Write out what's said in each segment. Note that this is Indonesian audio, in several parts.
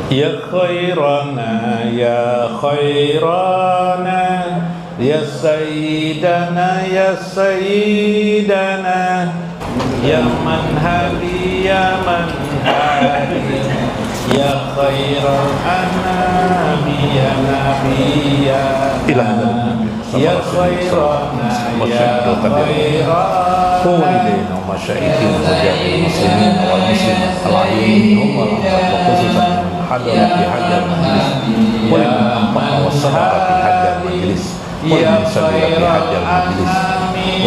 Ya khairana ya khairana ya sayyidana ya sayyidana ya man hadi ya man hadi ya khairal anami ya nabiyya ya khairana ya khairana والدينا ومشايخنا وجميع المسلمين والمسلمات العالمين وخصوصا من حضر في هذا المجلس ولمن أنفق وصدق في هذا المجلس ولمن سبب في هذا المجلس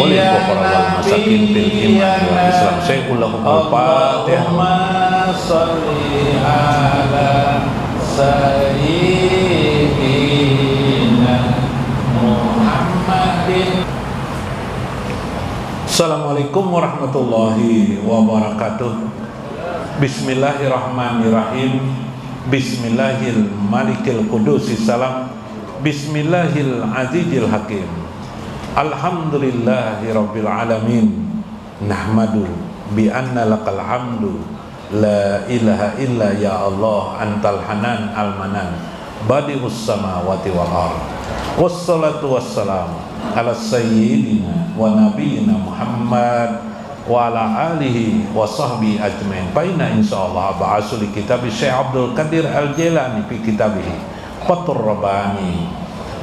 وللفقراء والمساكين في الإيمان والإسلام سيقول لهم الفاتحة. اللهم صل على سيدنا محمد. Assalamualaikum warahmatullahi wabarakatuh. Bismillahirrahmanirrahim. Bismillahil malikil qudusis salam. Bismillahil azizil hakim. Alhamdulillahi rabbil alamin. Nahmadu bi anna lakal hamdu. La ilaha illa ya Allah antal hanan al manan. Badi'us samawati wal ardh. Wassalatu wassalamu ala sayyidina wa nabiyina Muhammad wa ala alihi wa sahbihi ajmain. Paina insyaallah ba'asu li kitab Syekh Abdul Qadir Al-Jailani fi kitabihi Fathur Rabbani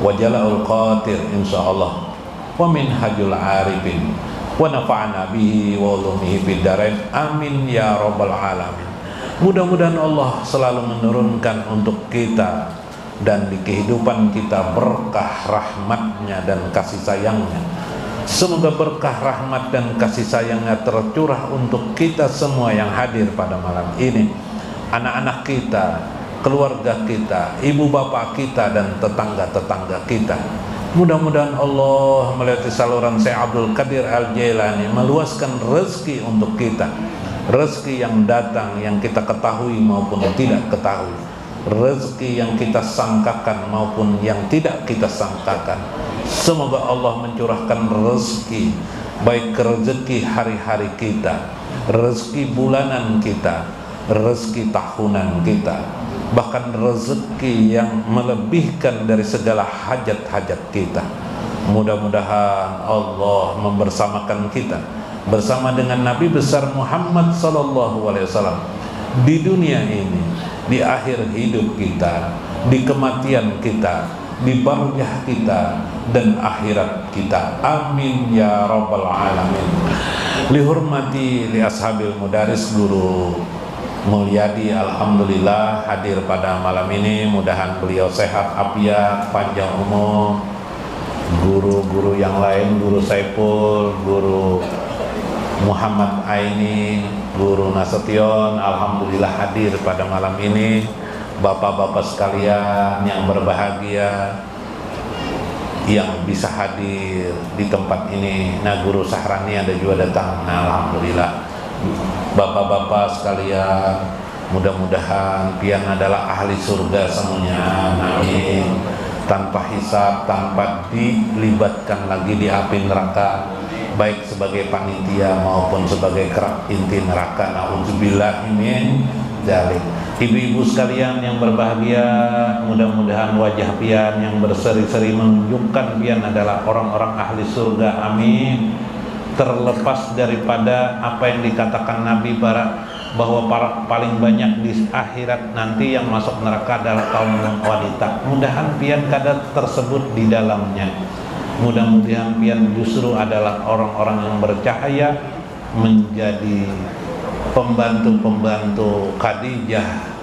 wa Jala'ul Qadir insyaallah wa minhajul arifin wa nafa'ana bihi wa ulumihi bid darain amin ya rabbal alamin. Mudah-mudahan Allah selalu menurunkan untuk kita dan di kehidupan kita berkah rahmatnya dan kasih sayangnya. Semoga berkah rahmat dan kasih sayangnya tercurah untuk kita semua yang hadir pada malam ini, anak-anak kita, keluarga kita, ibu bapak kita dan tetangga-tetangga kita. Mudah-mudahan Allah melalui saluran Syekh Abdul Qadir Al-Jailani meluaskan rezeki untuk kita, rezeki yang datang yang kita ketahui maupun tidak ketahui, rezeki yang kita sangkakan maupun yang tidak kita sangkakan. Semoga Allah mencurahkan rezeki, baik rezeki hari-hari kita, rezeki bulanan kita, rezeki tahunan kita, bahkan rezeki yang melebihkan dari segala hajat-hajat kita. Mudah-mudahan Allah membersamakan kita bersama dengan Nabi besar Muhammad SAW di dunia ini, di akhir hidup kita, di kematian kita, di barzah kita dan akhirat kita. Amin ya rabbal alamin. Lihurmati li ashabil mudaris Guru Mulyadi alhamdulillah hadir pada malam ini. Mudahan beliau sehat afiat, panjang umur. Guru-guru yang lain, Guru Saiful, Guru Muhammad Aini, Guru Nasution, alhamdulillah hadir pada malam ini. Bapak-bapak sekalian yang berbahagia yang bisa hadir di tempat ini. Nah, Guru Sahrani ada juga datang. Nah, alhamdulillah. Bapak-bapak sekalian, mudah-mudahan pian adalah ahli surga semuanya. Amin. Tanpa hisab, tanpa dilibatkan lagi di api neraka, baik sebagai panitia maupun sebagai kerak inti neraka. Na'udzubillah min dzalik. Ibu-ibu sekalian yang berbahagia, mudah-mudahan wajah pian yang berseri-seri menunjukkan pian adalah orang-orang ahli surga. Amin. Terlepas daripada apa yang dikatakan Nabi bahwa paling banyak di akhirat nanti yang masuk neraka adalah kaum wanita. Mudahan pian kada tersebut di dalamnya. Mudah-mudahan pian justru adalah orang-orang yang bercahaya, menjadi pembantu-pembantu Khadijah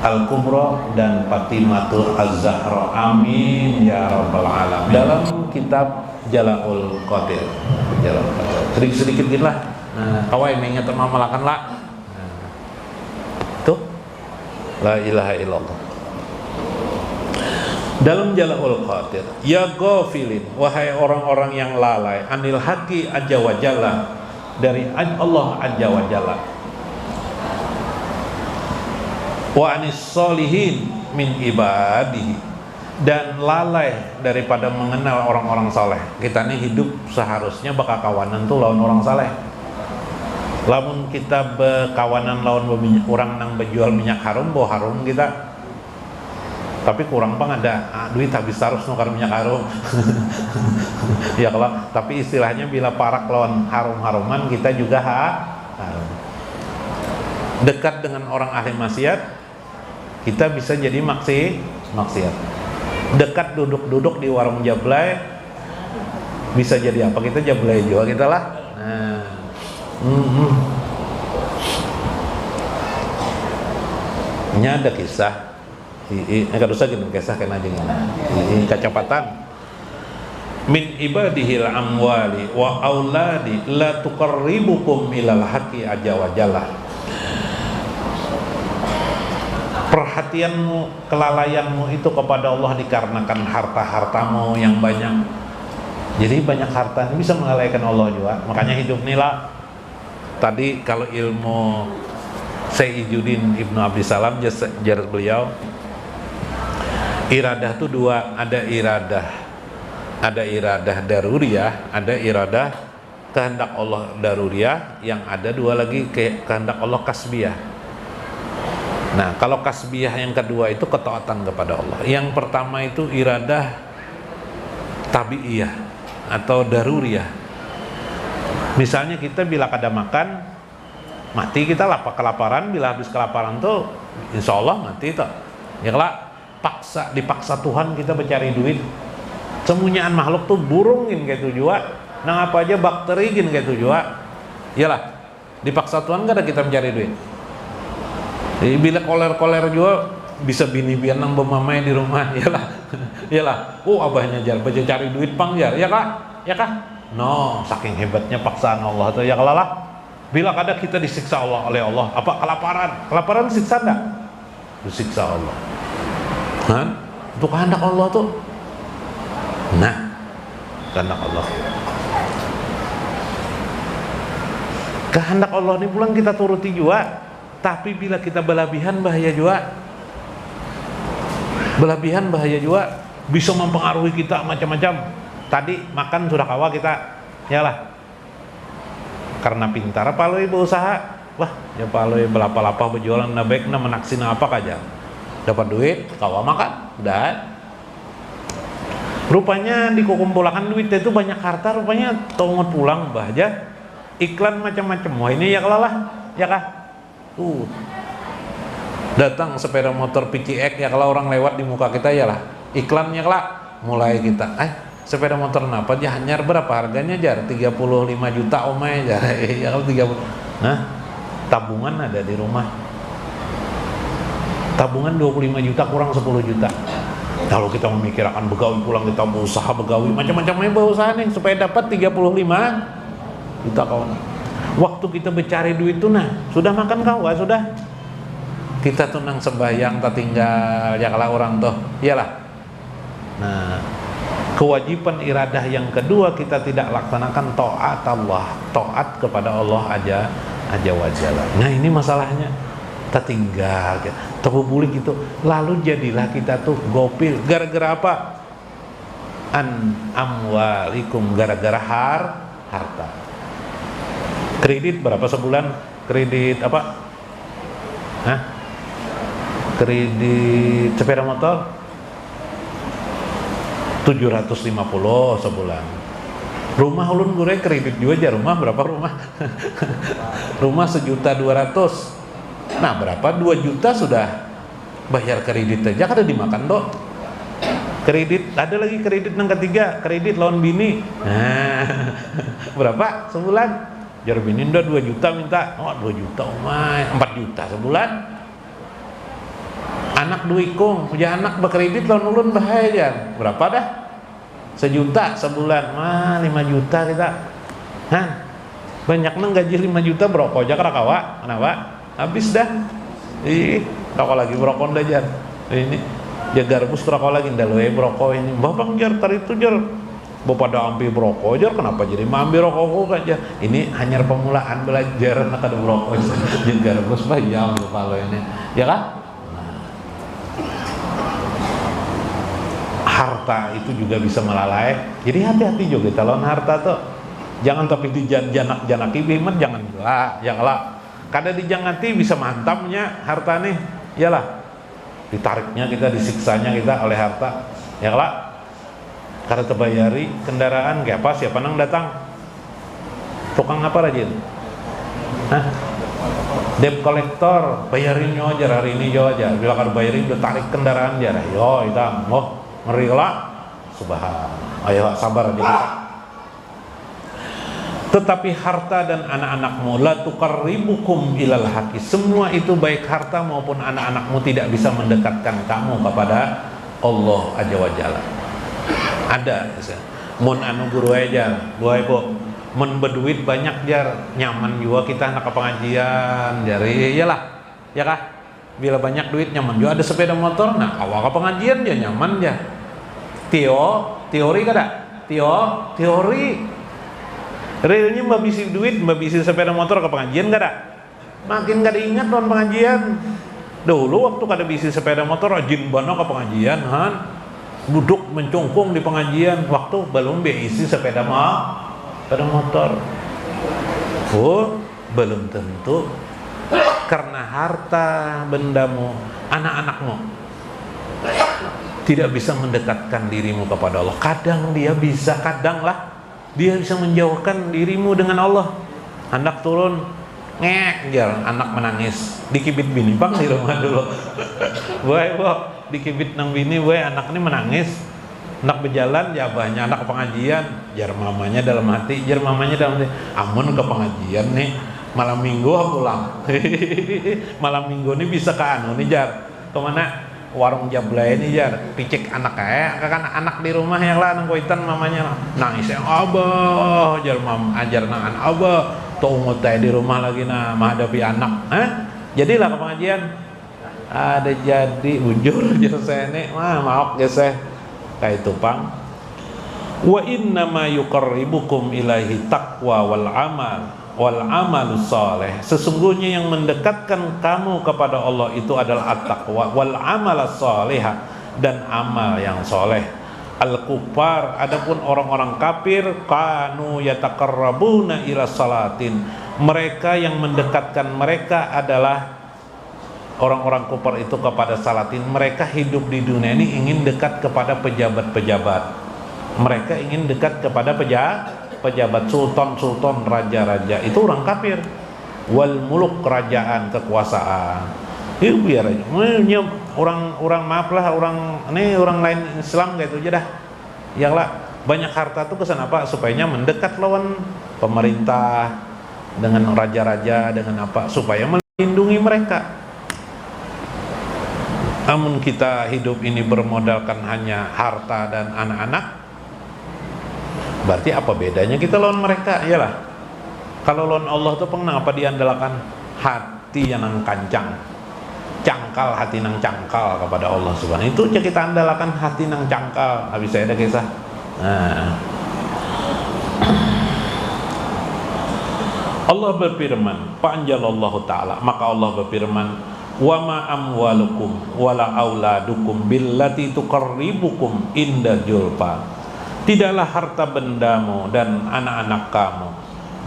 Al-Kubra dan Fatimatul Az-Zahra. Amin ya rabbal alamin. Dalam kitab Jala'ul Qadir, sedikit-sedikit gini lah. Nah, kawai mengingat malakan lah. Tuh, la ilaha illallah. Dalam Jala'ul Qadir, ya ghafilin, wahai orang-orang yang lalai, anil haqi azza wa jalla, dari Allah azza wa jalla, wa anis solihin min ibadihi, dan lalai daripada mengenal orang-orang saleh. Kita ini hidup seharusnya bakal kawanan tuh lawan orang saleh. Lamun kita berkawanan lawan orang nang berjual minyak harum, bawa harum kita. Tapi kurang bang ada duit habis terus nukar minyak harum. Ya kalau tapi istilahnya bila parak lawan harum-haruman kita juga harum. Dekat dengan orang ahli maksiat kita bisa jadi maksiat. Dekat duduk-duduk di warung jablay bisa jadi apa? Kita jablay juga kita lah. Nah. Ini ada kisah. Enggak usah gitu kisah kena aja ini kecepatan. Min ibadihil amwali wa auladi la tuqarribukum ilal haqqi aja wajalah. Perhatianmu, kelalaianmu itu kepada Allah dikarenakan harta-hartamu yang banyak. Jadi banyak harta bisa mengalaikan Allah juga. Makanya hidup nila. Tadi kalau ilmu Sayyiduddin Ibnu Abdissalam jar beliau, iradah itu dua, ada iradah daruriyah, ada iradah kehendak Allah daruriyah, yang ada dua lagi kehendak Allah kasbiyah. Nah, kalau kasbiyah yang kedua itu ketaatan kepada Allah. Yang pertama itu iradah tabi'iyah atau daruriyah. Misalnya kita bila kada makan mati, kita lapar kelaparan, bila habis kelaparan tuh insya Allah mati tuh. Ya kalau dipaksa Tuhan kita mencari duit. Semunyaan makhluk tuh burungin kayak itu juga. Nah apa aja bakteri gin kayak itu juga. Iyalah, dipaksa Tuhan gak ada kita mencari duit. Jadi bila koler-koler juga bisa bini-bian nang bermamai di rumah. Iyalah. Oh abahnya jar baca cari duit pang jar. Ya kak? Ya kak? No, saking hebatnya paksaan Allah tuh ya kalalah. Bila kada kita disiksa Allah oleh Allah, apa kelaparan siksa enggak? Disiksa Allah. Kan? Itu kehendak Allah tuh. Nah, kehendak Allah. Kehendak Allah ini pulang kita turuti juga. Tapi bila kita berlebihan bahaya juga. Berlebihan bahaya juga, bisa mempengaruhi kita macam-macam. Tadi makan sudah kawa kita, yalah. Karena pintar paloi berusaha, wah ya paloi belapa-lapa berjualan na baik na menaksina apa aja, dapat duit kawa makan udah. Rupanya dikumpulkan duit itu banyak harta, rupanya tongot pulang bahaya iklan macam-macam. Wah ini ya kalalah ya kah datang sepeda motor PCX ya, kalau orang lewat di muka kita ya lah iklannya kelak mulai kita sepeda motor kenapa dia hanyar berapa harganya jar 35 juta omai jar ya kalau 30. Nah tabungan ada di rumah, tabungan 25 juta kurang 10 juta. Kalau kita memikirkan begawi pulang kita berusaha begawi macam-macamnya berusaha nih supaya dapat 35 juta kawan. Waktu kita mencari duit tuh nah sudah makan kawan sudah kita tuh nang sembahyang tak tinggal ya kalau orang tuh iyalah. Nah kewajiban iradah yang kedua kita tidak laksanakan taat Allah, taat kepada Allah aja wajalla. Nah ini masalahnya, kita tinggal, terbubuli gitu, lalu jadilah kita tuh gopil, gara-gara apa? Amwalikum, gara-gara harta. Kredit berapa sebulan? Kredit apa? Kredit sepeda motor 750 sebulan. Rumah ulun gue kredit juga aja rumah berapa rumah? Rumah 1.200.000. Nah berapa? 2 juta sudah bayar kredit aja kada dimakan dok. Kredit ada lagi kredit yang ketiga, kredit lawan bini. Nah berapa sebulan? Jar bini udah 2 juta minta. Oh 2 juta umay 4 juta sebulan. Anak duikung punya anak berkredit lawan ulun bahaya jar. Berapa dah? 1 juta sebulan. 5 juta kita. Banyak nang gaji 5 juta berokok aja kada kawa. Kenapa? Habis dah. Rokok lagi berokok dah jar. Ini jaga rebus rokok lagi ndak loe berokok ini. Babang jar tar itu jar. Bapak pada ambil berokok jar kenapa jadi ambil rokok aja. Ini hanya permulaan belajar nak ada berokok. Jaga rebus bayam kalau ini. Ya kan? Harta itu juga bisa melalai. Jadi hati-hati juga kita lawan harta tuh. Jangan tapi dijanak-janaki biman jangan lah, lah. Kada dijangati bisa mantamnya harta nih, iyalah. Ditariknya kita, disiksanya kita oleh harta, lah. Kada terbayari kendaraan kayak apa, siapa nang datang? Tukang apa rajin? Hah? Debt collector, bayarin aja hari ini aja. Bila kada bayarin udah tarik kendaraan aja. Yo, hitam. Oh, ngeri lah. Subhan. Ayo sabar aja kita. Tetapi harta dan anak-anakmu la tuqarribukum ilal haqi. Semua itu baik harta maupun anak-anakmu tidak bisa mendekatkan kamu kepada Allah Azza wa Jalla. Ada mun anu guru aja, gua ibu mun berduit banyak jar nyaman juga kita anak ke pengajian jari iyalah ya kah, bila banyak duit nyaman juga ada sepeda motor, nah awal ke pengajian dia nyaman ya. Teori kada? Teori realnya mbak bisi duit, mbak bisi sepeda motor ke pengajian kada? Makin kada ingat non pengajian. Dulu waktu kada bisi sepeda motor rajin bano ke pengajian han, duduk mencungkung di pengajian waktu belum isi sepeda motor. Oh, belum tentu karena harta bendamu, anak-anakmu tidak bisa mendekatkan dirimu kepada Allah. Kadang dia bisa, kadang lah dia bisa menjauhkan dirimu dengan Allah. Anak turun ngek jar, anak menangis dikibit bini bang di rumah dulu. Boy, dikibit nang bini, boy anak ini menangis. Anak berjalan, ya banyak anak pengajian, jar mamanya dalam hati, amun ke pengajian nih, malam minggu aku pulang. Malam minggu nih bisa ke anu nih jar, kemana? Warung Jablay ini jar, picik anak kan anak di rumah yang lah nang koitan mamanya nangis yang abah, jar mam ajar nangan abah, tunggu teh di rumah lagi nah menghadapi anak, jadilah ke pengajian, ada jadi bujur jar saya nih, maaf ya saya. Kayak itu pang wa inna ma yuqarribukum ilaihi taqwa wal amalus saleh. Sesungguhnya yang mendekatkan kamu kepada Allah itu adalah at-taqwa wal amalus salihah, dan amal yang soleh. Al-kufar, adapun orang-orang kafir, kanu yataqarrabuna ila salatin, mereka yang mendekatkan mereka adalah orang-orang kufar itu kepada salatin. Mereka hidup di dunia ini ingin dekat kepada pejabat-pejabat. Mereka ingin dekat kepada pejabat, sultan, raja-raja. Itu orang kafir. Wal muluk, kerajaan, kekuasaan. Itu biar aja. Orang maaf lah, orang lain Islam gitu aja dah. Yang lah banyak harta tuh kesan apa? Supaya mendekat lawan pemerintah dengan raja-raja, dengan apa? Supaya melindungi mereka. Namun kita hidup ini bermodalkan hanya harta dan anak-anak, berarti apa bedanya kita lawan mereka? Iyalah, kalau lawan Allah tuh apa diandalkan? Hati yang nang kancang, cangkal hati nang cangkal kepada Allah Subhanahu. Itu aja kita andalkan, hati nang cangkal. Habis saya ada kisah. Nah, Allah berfirman, panjalallahu ta'ala, maka Allah berfirman, wa ma amwalukum wala auladukum billati tuqarribukum inda julfa. Tidaklah harta bendamu dan anak-anak kamu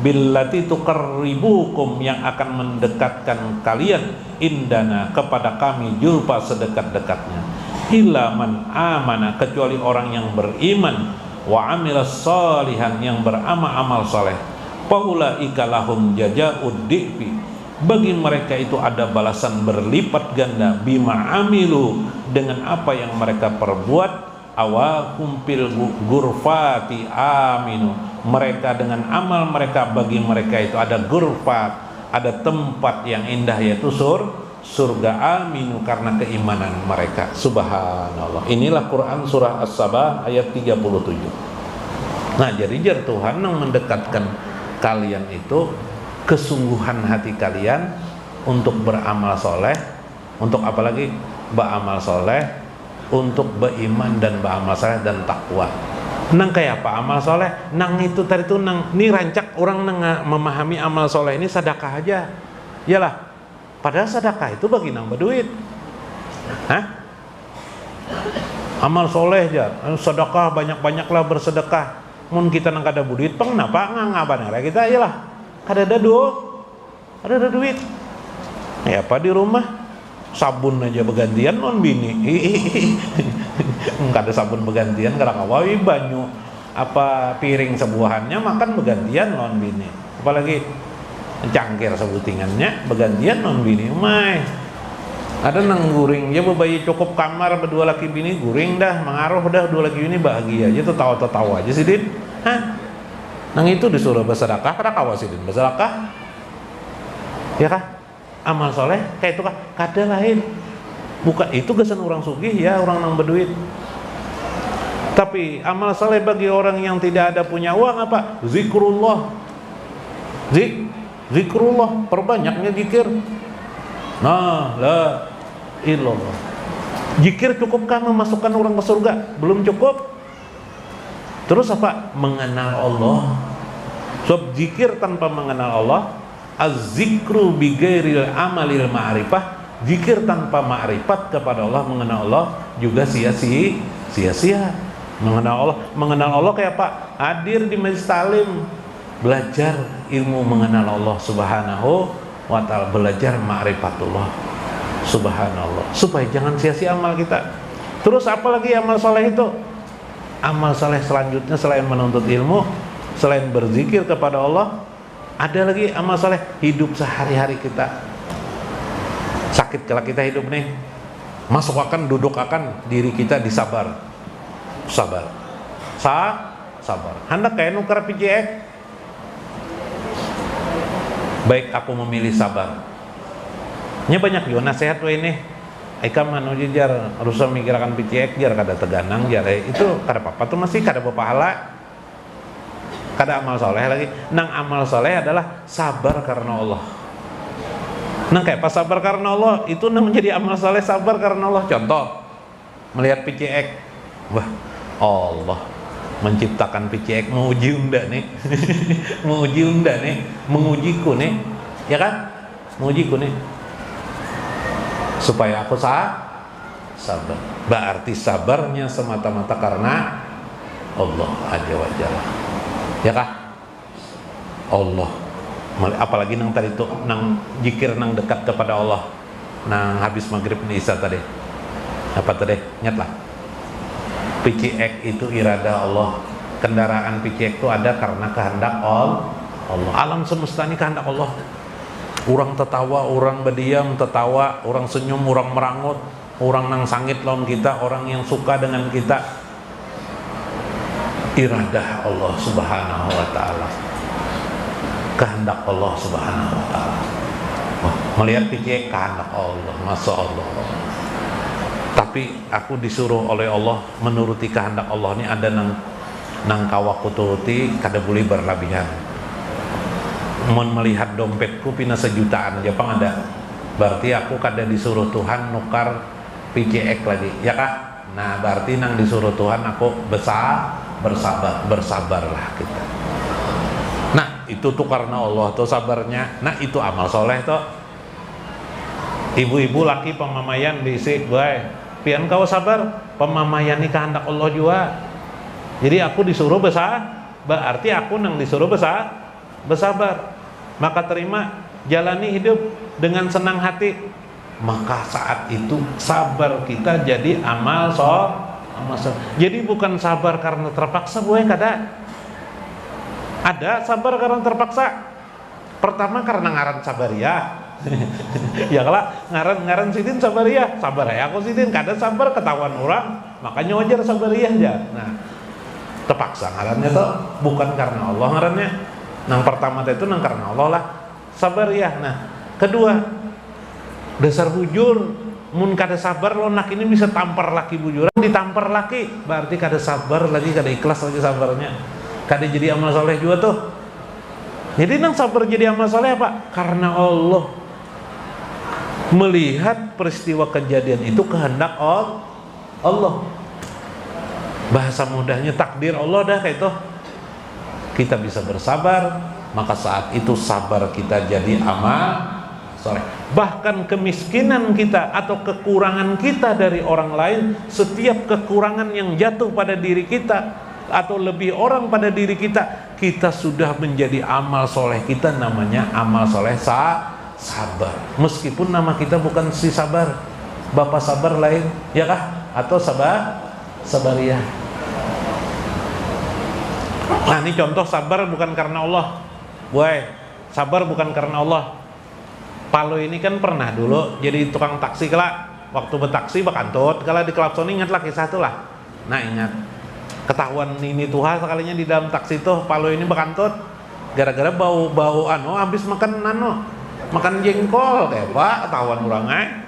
billati tuqarribukum, yang akan mendekatkan kalian indana kepada kami julfa, sedekat-dekatnya, illa man amana, kecuali orang yang beriman, wa amilas salihan, yang beramal saleh, faulaika lahum jazaa'ud dhi'fi, bagi mereka itu ada balasan berlipat ganda, bima amilu, dengan apa yang mereka perbuat, awakum fil gurfati aminu, mereka dengan amal mereka, bagi mereka itu ada gurfat, ada tempat yang indah, yaitu surga, aminu, karena keimanan mereka. Subhanallah. Inilah Quran surah As-Sabah ayat 37. Nah, jadi Tuhan yang mendekatkan kalian itu kesungguhan hati kalian untuk beramal soleh, untuk apalagi beramal soleh, untuk beriman dan beramal soleh dan takwa. Nang kayak apa amal soleh? Nang itu tadi tuh nang ini rancak orang nang memahami amal soleh ini sedekah aja, iyalah. Padahal sedekah itu bagi nang berduit. Hah? Amal soleh aja, sedekah banyak-banyaklah bersedekah. Mun kita nang kada duit, peng napa ngaban kita iyalah. Kada ada ada duit. Ya apa di rumah sabun aja bergantian non bini. Enggak ada sabun bergantian karena kawawi banyu apa piring sebuahannya makan bergantian non bini. Apalagi cangkir sebutingannya bergantian non bini. Mai ada nang guring ya bayi cukup kamar berdua laki bini guring dah mengaruh dah dua laki bini bahagia aja tuh tawa aja sih Din. Hah? Nang itu disuruh bersedekah kada kawasidin bersedekah. Ya kah? Amal soleh kayak itu kah? Kada lain. Bukan itu kesan orang sugih ya, orang nang berduit. Tapi amal soleh bagi orang yang tidak ada punya uang apa? Zikrullah. Zikrullah, perbanyaknya zikir. Nah, la illallah. Zikir cukupkah memasukkan orang ke surga? Belum cukup. Terus apa? Mengenal Allah. Sebab zikir tanpa mengenal Allah, az-zikru bi ghairil amalil ma'rifah. Zikir tanpa ma'rifat kepada Allah, mengenal Allah juga sia-sia. Mengenal Allah kayak apa? Hadir di majelis talim, belajar ilmu mengenal Allah Subhanahu wa ta'ala, belajar ma'rifatullah subhanallah, supaya jangan sia-sia amal kita. Terus apalagi amal soleh itu? Amal soleh selanjutnya selain menuntut ilmu, selain berzikir kepada Allah, ada lagi amal soleh hidup sehari-hari kita. Sakit kalau kita hidup nih, masuk akan duduk akan diri kita disabar, sabar. Hendak kayak nukar PJX. Baik aku memilih sabar. Nya banyak juga nasihat we ini. Ika manu jar rusak mikirakan PCX jar kada teganang jar itu kada apa-apa tuh masih kada berpahala. Kada amal soleh lagi. Nang amal soleh adalah sabar karena Allah. Nang kayak pas sabar karena Allah itu nang menjadi amal soleh sabar karena Allah. Contoh melihat PCX. Wah, Allah menciptakan PCX menguji unda nih. Mengujiku nih. Ya kan? Mengujiku nih. Supaya aku sabar. Berarti sabarnya semata-mata karena Allah Azza wa Jalla. Ya kah? Allah. Apalagi nang tadi itu nang zikir nang dekat kepada Allah. Nang habis maghrib nih Isa tadi. Apa tadi? Nyatlah. PCX itu irada Allah. Kendaraan PCX itu ada karena kehendak Allah. Alam semesta ini kehendak Allah. Orang tertawa, orang berdiam tertawa, orang senyum, orang merangut, orang nang sangit lawan kita, orang yang suka dengan kita. Iradah Allah Subhanahu wa ta'ala. Kehendak Allah Subhanahu wa ta'ala. Melihat PCX kehendak Allah, Masya Allah. Tapi aku disuruh oleh Allah menuruti kehendak Allah ini ada nang kawaku turuti kada boleh berlebihan. Melihat dompetku pina sejutaan Jepang ada, berarti aku kada disuruh Tuhan nukar PCX lagi, ya kah? Nah berarti nang disuruh Tuhan aku bersabarlah kita. Nah itu tuh karena Allah tuh sabarnya. Nah itu amal soleh tuh. Ibu-ibu laki pemamayan diisi, boy, pian kau sabar, pemamayan ini kehendak Allah juga. Jadi aku disuruh berarti aku nang disuruh bersabar. Maka terima, jalani hidup dengan senang hati. Maka saat itu sabar kita jadi amal soleh. Jadi bukan sabar karena terpaksa, gue kada. Ada sabar karena terpaksa. Pertama karena ngaran sabariyah. Ya kalau ngaran sidin sabariyah, sabar ya aku sidin kada sabar ketahuan orang, makanya wajar sabariyah aja. Nah, terpaksa ngarannya tuh bukan karena Allah ngarannya. Nang pertama itu nang karena Allah lah sabariyah. Nah, kedua dasar bujur mun kada sabar lo nak ini bisa tampar laki bujuran ditampar laki, berarti kada sabar lagi, kada ikhlas lagi sabarnya, kada jadi amal soleh juga tuh. Jadi nang sabar jadi amal soleh apa? Karena Allah melihat peristiwa kejadian itu kehendak Allah. Bahasa mudahnya takdir Allah dah kayak itu. Kita bisa bersabar, maka saat itu sabar kita jadi amal soleh. Bahkan kemiskinan kita atau kekurangan kita dari orang lain, setiap kekurangan yang jatuh pada diri kita atau lebih orang pada diri kita, kita sudah menjadi amal soleh kita namanya amal soleh sabar. Meskipun nama kita bukan si sabar, Bapak sabar lain, ya kah? Atau sabariyah. Nah ini contoh sabar bukan karena Allah. Boy, sabar bukan karena Allah. Palo ini kan pernah dulu jadi tukang taksi kelak. Waktu bertaksi bakantut, kalau di klakson ingatlah kisah itu lah. Nah ingat, ketahuan ini Tuhan sekalinya di dalam taksi tuh Palo ini bakantut gara-gara bau habis makan makan jengkol Pak, ketahuan orangnya.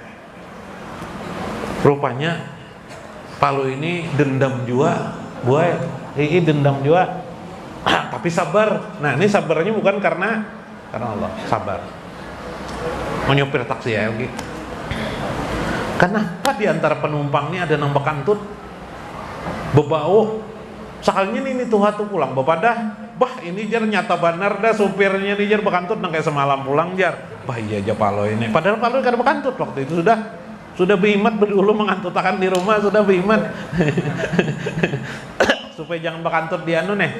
Rupanya Palo ini dendam juga, boy, ini dendam juga. Tapi sabar. Nah ini sabarnya bukan karena Allah, sabar. Mau nyopir taksi ya, oke. Kenapa di antara penumpang ini ada nang bakantut bebau? Sekalinya ini Tuhan tuh pulang bapak dah, bah ini jar nyata benar dah supirnya nih jar bakantut nang kayak semalam pulang jar. Bah iya aja Palo ini. Padahal Palo kan bakantut waktu itu sudah beimat berdulu mengantutakan di rumah sudah beimat. Supaya jangan bakantut di anu nih.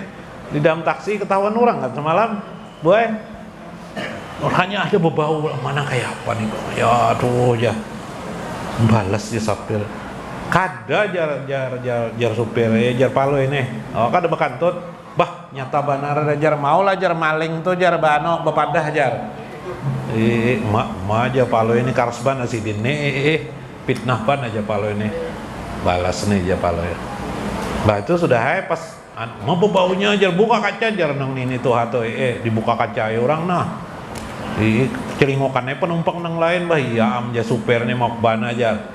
Di dalam taksi ketahuan orang kan semalam, boy. Hanya ada bebau mana kayak apa nih kok. Ya tuh ya. Balas dia supir. Kada jar supir jar Palo ini. Oh kada bakantut. Bah nyata benar ada jar mau lah jar maling tuh jar bano bepadah jar. Aja Palo ini karsban si dini fitnah ban aja Palo ini. Balas nih aja Palo ya. Bah itu sudah pas mau baunya jar buka kaca jar nang ini tuh atau dibuka kaca orang nah. Celingokannya penumpang nang lain bah iya am aja supirnya mau ban aja.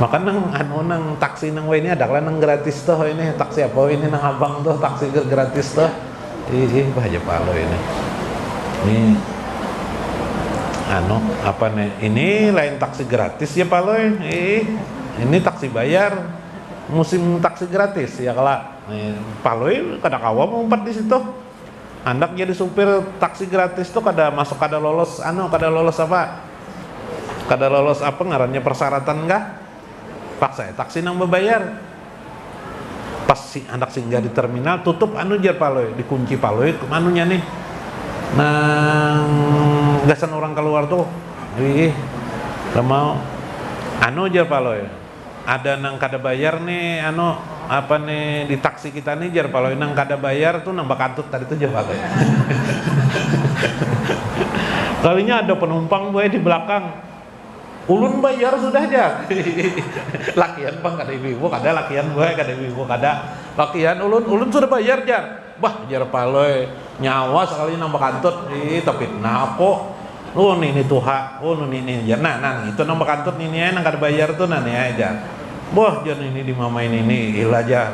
Maka nang nang taksi nang ini ada lah nang gratis tuh ini taksi apa ini nang abang tuh taksi gratis tuh. Bah aja Palo ini. Ini apa nih? Ini lain taksi gratis ya Palo ini taksi bayar. Musim taksi gratis ya kelak. Palo kada kawa ngumpet di situ. Andak jadi supir taksi gratis tuh kada masuk kada lolos kada lolos apa? Kada lolos apa ngarannya persyaratan enggak? Paksa taksi nang berbayar. Pas si anak singgah di terminal tutup jar Palo dikunci Palo anunya nih. Nang gasan orang keluar tuh. Mau jar Palo ada nang kada bayar nih apa nih di taksi kita nih jar Palo nang kada bayar tuh nang bakantut tadi tuh jar Palo. Kalinya ada penumpang gue di belakang. Ulun bayar sudah aja. Lakian bang kada ibu kada lakian gue kada ibu kada. Lakian ulun sudah bayar jar. Bah jar Palo nyawa sekali nang bakantut tapi nako. Ini tuha, ini jar. Nah itu nang bakantut ini nang kada bayar tuh nih aja. Wah jar ini dimamain ini ilah jar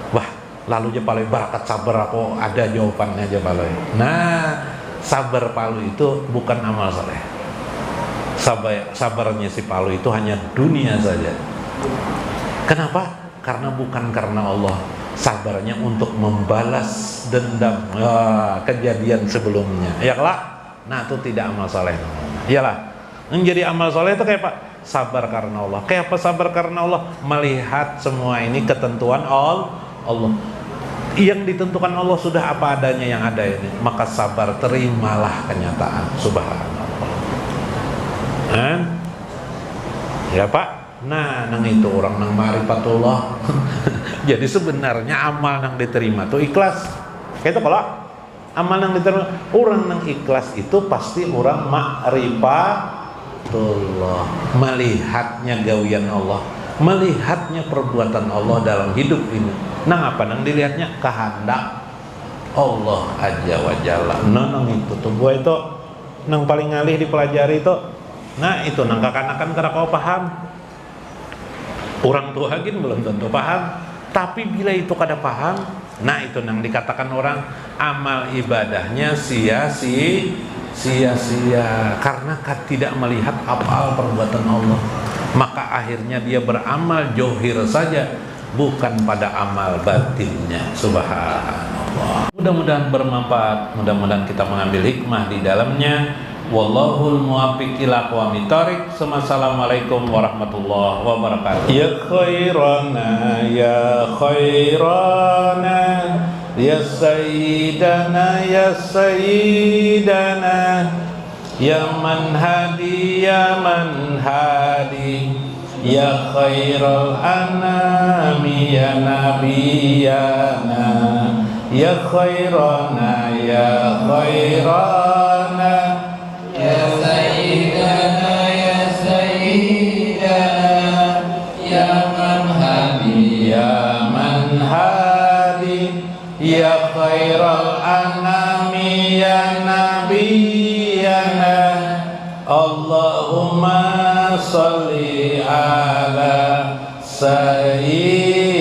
wah lalu aja Palo barakat sabar aku ada jawabannya aja Palo. Nah sabar Palo itu bukan amal soleh. Sabarnya si Palo itu hanya dunia saja. Kenapa? Karena bukan karena Allah. Sabarnya untuk membalas dendam kejadian sebelumnya. Ya kelak. Nah itu tidak amal soleh. Iyalah. Menjadi amal soleh itu kayak Pak sabar karena Allah. Kayak apa sabar karena Allah? Melihat semua ini ketentuan Allah. Yang ditentukan Allah sudah apa adanya yang ada ini. Maka sabar, terimalah kenyataan. Subhanallah. Ya Pak. Nah, nang itu orang nang ma'rifatullah. Jadi sebenarnya amal nang diterima tuh ikhlas. Kayak itu kalau amal nang diterima orang nang ikhlas itu pasti orang ma'rifatullah. Melihatnya gawian Allah, melihatnya perbuatan Allah dalam hidup ini. Nang apa nang dilihatnya kehendak Allah Azza wa Jalla. Nang itu tuh gue itu nang paling ngalih dipelajari itu. Nah itu nang kakanakan kada kau paham. Orang tua gin belum tentu paham. Tapi bila itu kada paham, nah itu nang dikatakan orang amal ibadahnya sia-sia karena tidak melihat apa perbuatan Allah. Maka akhirnya dia beramal johir saja, bukan pada amal batinnya. Subhanallah. Mudah-mudahan bermanfaat, mudah-mudahan kita mengambil hikmah di dalamnya. Wallahul muwaffiq ila aqwamit thoriq. Assalamualaikum warahmatullahi wabarakatuh. Ya khairana Ya Sayyidana Ya Sayyidana Ya man hadi Ya man hadi Ya khairal anami Ya nabiyana Ya khairana Ya khairana Ya Sayyidana Ya Sayyidana Ya man hadi Ya man hadi Ya khairal anami Ya nabiyana Allahumma salli ala sayyidina